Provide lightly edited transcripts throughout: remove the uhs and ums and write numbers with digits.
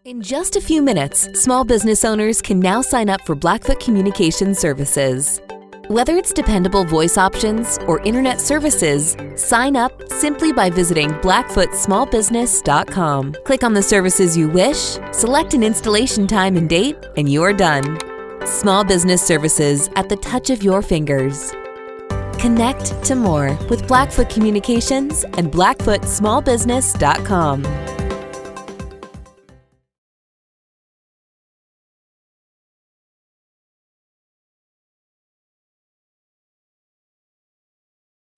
In just a few minutes, small business owners can now sign up for Blackfoot Communication Services. Whether it's dependable voice options or internet services, sign up simply by visiting blackfootsmallbusiness.com. Click on the services you wish, select an installation time and date, and you're done. Small business services at the touch of your fingers. Connect to more with Blackfoot Communications and blackfootsmallbusiness.com.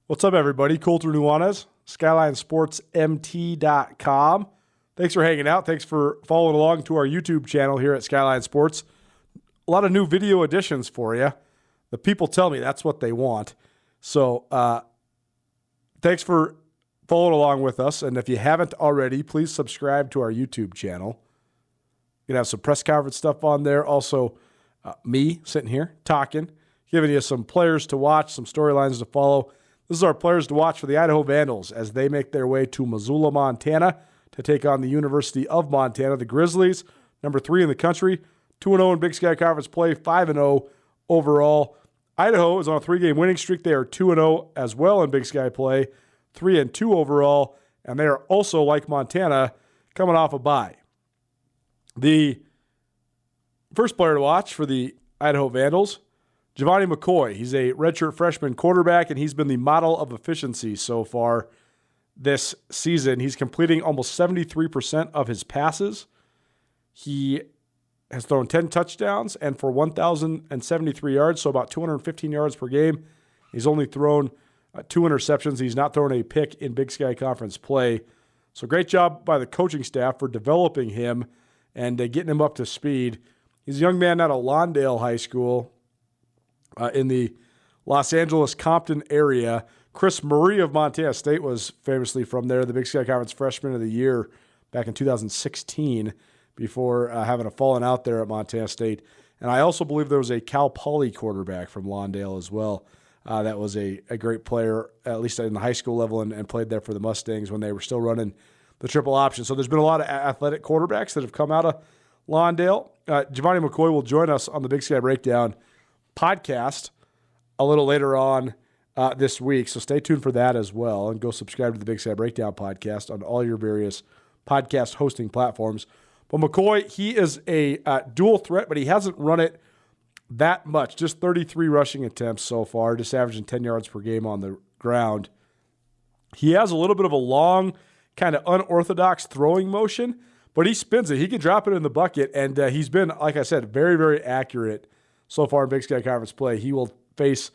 What's up, everybody? Colter Nuanez, SkylineSportsMT.com. Thanks for hanging out. Thanks for following along to our YouTube channel here at Skyline Sports. A lot of new video additions for you. The people tell me that's what they want. So thanks for following along with us. And if you haven't already, please subscribe to our YouTube channel. You can have some press conference stuff on there. Also, me sitting here talking, giving you some players to watch, some storylines to follow. This is our players to watch for the Idaho Vandals as they make their way to Missoula, Montana to take on the University of Montana. The Grizzlies, number 3 in the country, 2-0 in Big Sky Conference play, 5-0 overall. Idaho is on a 3-game winning streak. They are 2-0 as well in Big Sky play, 3-2 overall, and they are also, like Montana, coming off a bye. The first player to watch for the Idaho Vandals, Giovanni Mccoy. He's a redshirt freshman quarterback, and he's been the model of efficiency so far this season. He's completing almost 73% of his passes. He has thrown 10 touchdowns and for 1,073 yards, so about 215 yards per game. He's only thrown 2 interceptions. He's not thrown a pick in Big Sky Conference play. So great job by the coaching staff for developing him and getting him up to speed. He's a young man out of Lawndale High School in the Los Angeles Compton area. Chris Murray of Montana State was famously from there, the Big Sky Conference Freshman of the Year back in 2016 before having a falling out there at Montana State. And I also believe there was a Cal Poly quarterback from Lawndale as well. That was a great player, at least in the high school level, and played there for the Mustangs when they were still running the triple option. So there's been a lot of athletic quarterbacks that have come out of Lawndale. Giovanni Mccoy will join us on the Big Sky Breakdown podcast a little later on this week, so stay tuned for that as well, and go subscribe to the Big Sky Breakdown podcast on all your various podcast hosting platforms. But McCoy, he is a dual threat, but he hasn't run it that much, just 33 rushing attempts so far, just averaging 10 yards per game on the ground. He has a little bit of a long, kind of unorthodox throwing motion, but he spins it. He can drop it in the bucket, and he's been, like I said, very, very accurate so far in Big Sky Conference play. He will face,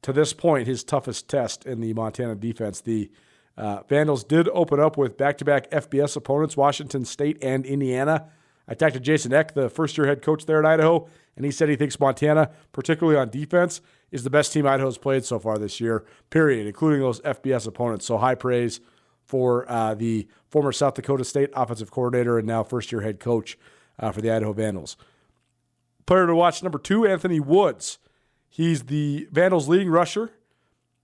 to this point, his toughest test in the Montana defense. The Vandals did open up with back-to-back FBS opponents, Washington State and Indiana. I talked to Jason Eck, the first-year head coach there at Idaho, and he said he thinks Montana, particularly on defense, is the best team Idaho's played so far this year, period, including those FBS opponents. So high praise for the former South Dakota State offensive coordinator and now first-year head coach for the Idaho Vandals. Player to watch, number 2, Anthony Woods. He's the Vandals' leading rusher.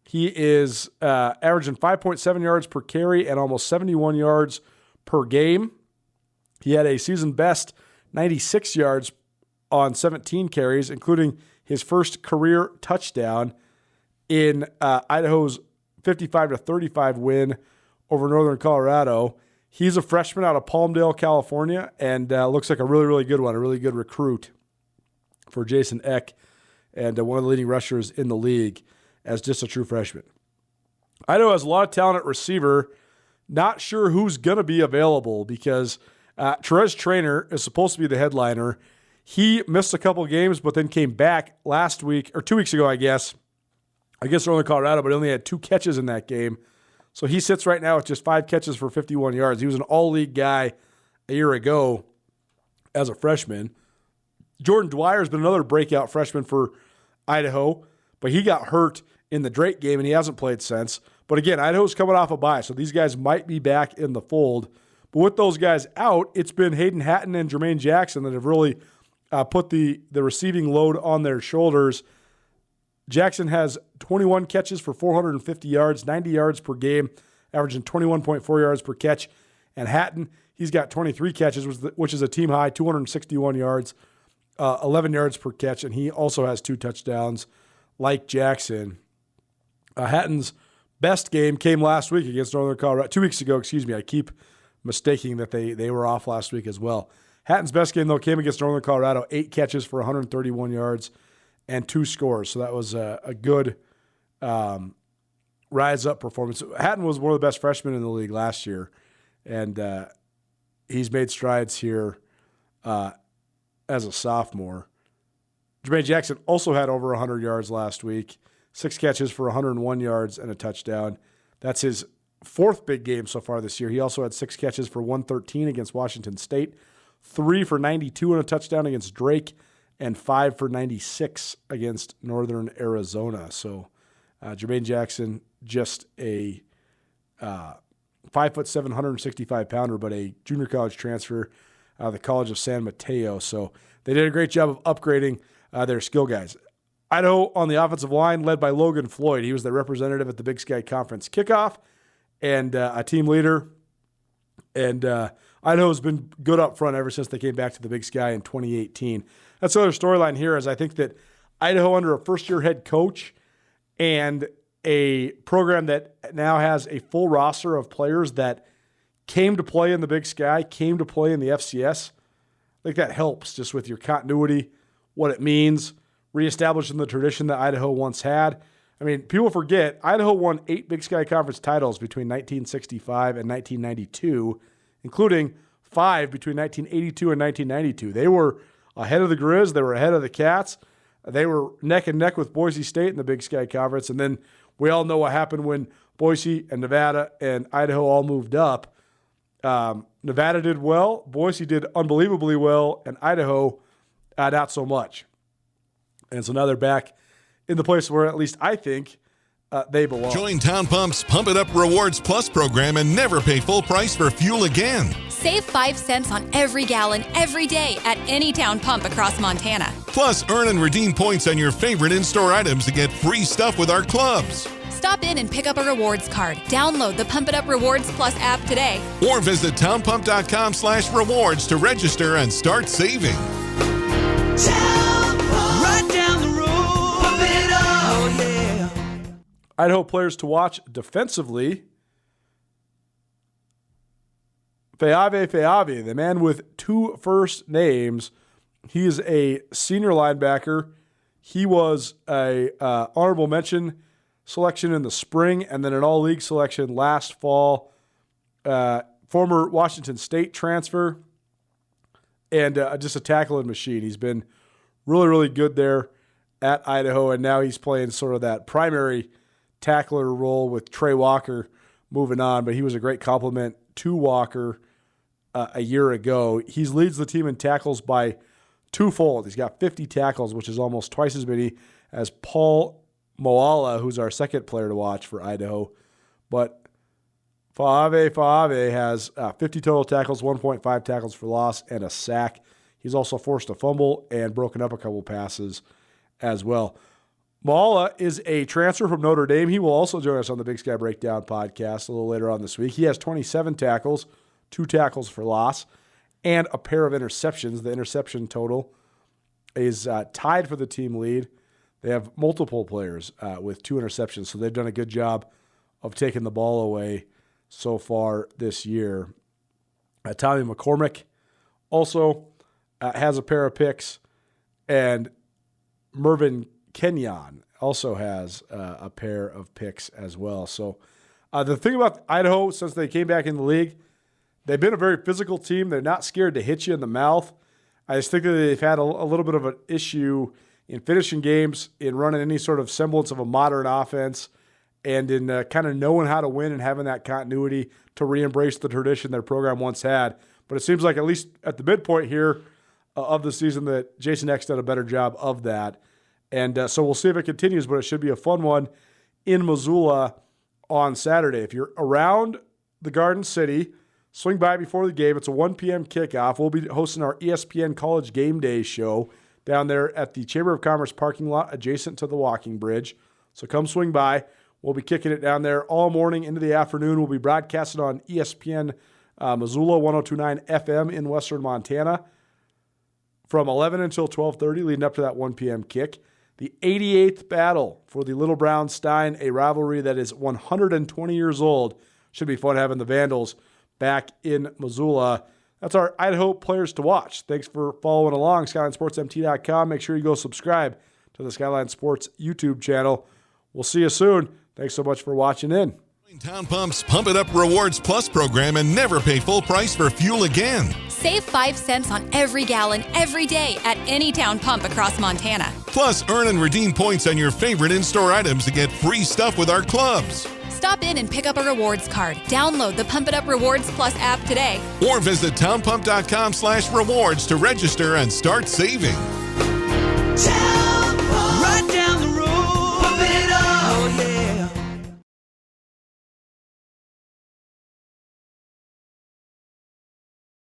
He is averaging 5.7 yards per carry and almost 71 yards per game. He had a season-best 96 yards on 17 carries, including his first career touchdown in Idaho's 55-35 win over Northern Colorado. He's a freshman out of Palmdale, California, and looks like a really, really good one, a really good recruit for Jason Eck, and one of the leading rushers in the league as just a true freshman. Idaho has a lot of talent at receiver. Not sure who's going to be available because Therese Traynor is supposed to be the headliner. He missed a couple games, but then came back last week, or 2 weeks ago, I guess. Northern Colorado, but he only had 2 catches in that game. So he sits right now with just 5 catches for 51 yards. He was an all-league guy a year ago as a freshman. Jordan Dwyer has been another breakout freshman for Idaho, but he got hurt in the Drake game, and he hasn't played since. But again, Idaho's coming off a bye, so these guys might be back in the fold. But with those guys out, it's been Hayden Hatton and Jermaine Jackson that have really put the receiving load on their shoulders. Jackson has 21 catches for 450 yards, 90 yards per game, averaging 21.4 yards per catch. And Hatton, He's got 23 catches, which is a team high, 261 yards, 11 yards per catch, and he also has 2 touchdowns like Jackson. Hatton's best game came last week against Northern Colorado. 2 weeks ago, excuse me. I keep mistaking that they were off last week as well. Hatton's best game, though, came against Northern Colorado, 8 catches for 131 yards and 2 scores. So that was a good rise-up performance. Hatton was one of the best freshmen in the league last year, and he's made strides here as a sophomore. Jermaine Jackson also had over 100 yards last week, 6 catches for 101 yards and a touchdown. That's his 4th big game so far this year. He also had 6 catches for 113 against Washington State, 3 for 92 and a touchdown against Drake, and 5 for 96 against Northern Arizona. So Jermaine Jackson, just a 5'7", 165-pounder, but a junior college transfer out of the College of San Mateo. So they did a great job of upgrading their skill guys. Idaho on the offensive line, led by Logan Floyd. He was the representative at the Big Sky Conference kickoff and a team leader. And Idaho's been good up front ever since they came back to the Big Sky in 2018. That's another storyline here, is I think that Idaho, under a first-year head coach and a program that now has a full roster of players that came to play in the Big Sky, came to play in the FCS, I think that helps just with your continuity, what it means, reestablishing the tradition that Idaho once had. I mean, people forget, Idaho won 8 Big Sky Conference titles between 1965 and 1992, including 5 between 1982 and 1992. They were ahead of the Grizz. They were ahead of the Cats. They were neck and neck with Boise State in the Big Sky Conference. And then we all know what happened when Boise and Nevada and Idaho all moved up. Nevada did well. Boise did unbelievably well. And Idaho, not so much. And so now they're back in the place where at least I think they belong. Join Town Pump's Pump It Up Rewards Plus program and never pay full price for fuel again. Save 5 cents on every gallon every day at any Town Pump across Montana. Plus, earn and redeem points on your favorite in-store items to get free stuff with our clubs. Stop in and pick up a rewards card. Download the Pump It Up Rewards Plus app today. Or visit townpump.com/rewards to register and start saving. Town Pump. Right down the road. Pump it up. Oh, yeah. Idaho players to watch defensively. Feave, the man with 2 first names. He is a senior linebacker. He was a honorable mention selection in the spring and then an all-league selection last fall. Former Washington State transfer and just a tackling machine. He's been really, really good there at Idaho, and now he's playing sort of that primary tackler role with Trey Walker moving on, but he was a great compliment to Walker a year ago. He leads the team in tackles by 2-fold. He's got 50 tackles, which is almost twice as many as Paul Moala, who's our second player to watch for Idaho. But Feave has 50 total tackles, 1.5 tackles for loss, and a sack. He's also forced a fumble and broken up a couple passes as well. Moala is a transfer from Notre Dame. He will also join us on the Big Sky Breakdown podcast a little later on this week. He has 27 tackles, 2 tackles for loss, and a pair of interceptions. The interception total is tied for the team lead. They have multiple players with 2 interceptions, so they've done a good job of taking the ball away so far this year. Tommy McCormick also has a pair of picks, and Mervyn Kenyon also has a pair of picks as well. So the thing about Idaho, since they came back in the league, they've been a very physical team. They're not scared to hit you in the mouth. I just think that they've had a little bit of an issue in finishing games, in running any sort of semblance of a modern offense, and in kind of knowing how to win and having that continuity to re-embrace the tradition their program once had. But it seems like, at least at the midpoint here of the season, that Jason Eck's done a better job of that. And so we'll see if it continues, but it should be a fun one in Missoula on Saturday. If you're around the Garden City, swing by before the game. It's a 1 p.m. kickoff. We'll be hosting our ESPN College Game Day show down there at the Chamber of Commerce parking lot adjacent to the walking bridge. So come swing by. We'll be kicking it down there all morning into the afternoon. We'll be broadcasting on ESPN Missoula 102.9 FM in western Montana from 11 until 12:30, leading up to that 1 p.m. kick. The 88th battle for the Little Brown Stein, a rivalry that is 120 years old. Should be fun having the Vandals back in Missoula. That's our Idaho players to watch. Thanks for following along. SkylineSportsMT.com. Make sure you go subscribe to the Skyline Sports YouTube channel. We'll see you soon. Thanks so much for watching in. Town Pump's Pump It Up Rewards Plus program and never pay full price for fuel again. Save 5 cents on every gallon every day at any town pump across Montana. Plus, earn and redeem points on your favorite in-store items to get free stuff with our clubs. Stop in and pick up a rewards card. Download the Pump It Up Rewards Plus app today. Or visit townpump.com/rewards to register and start saving.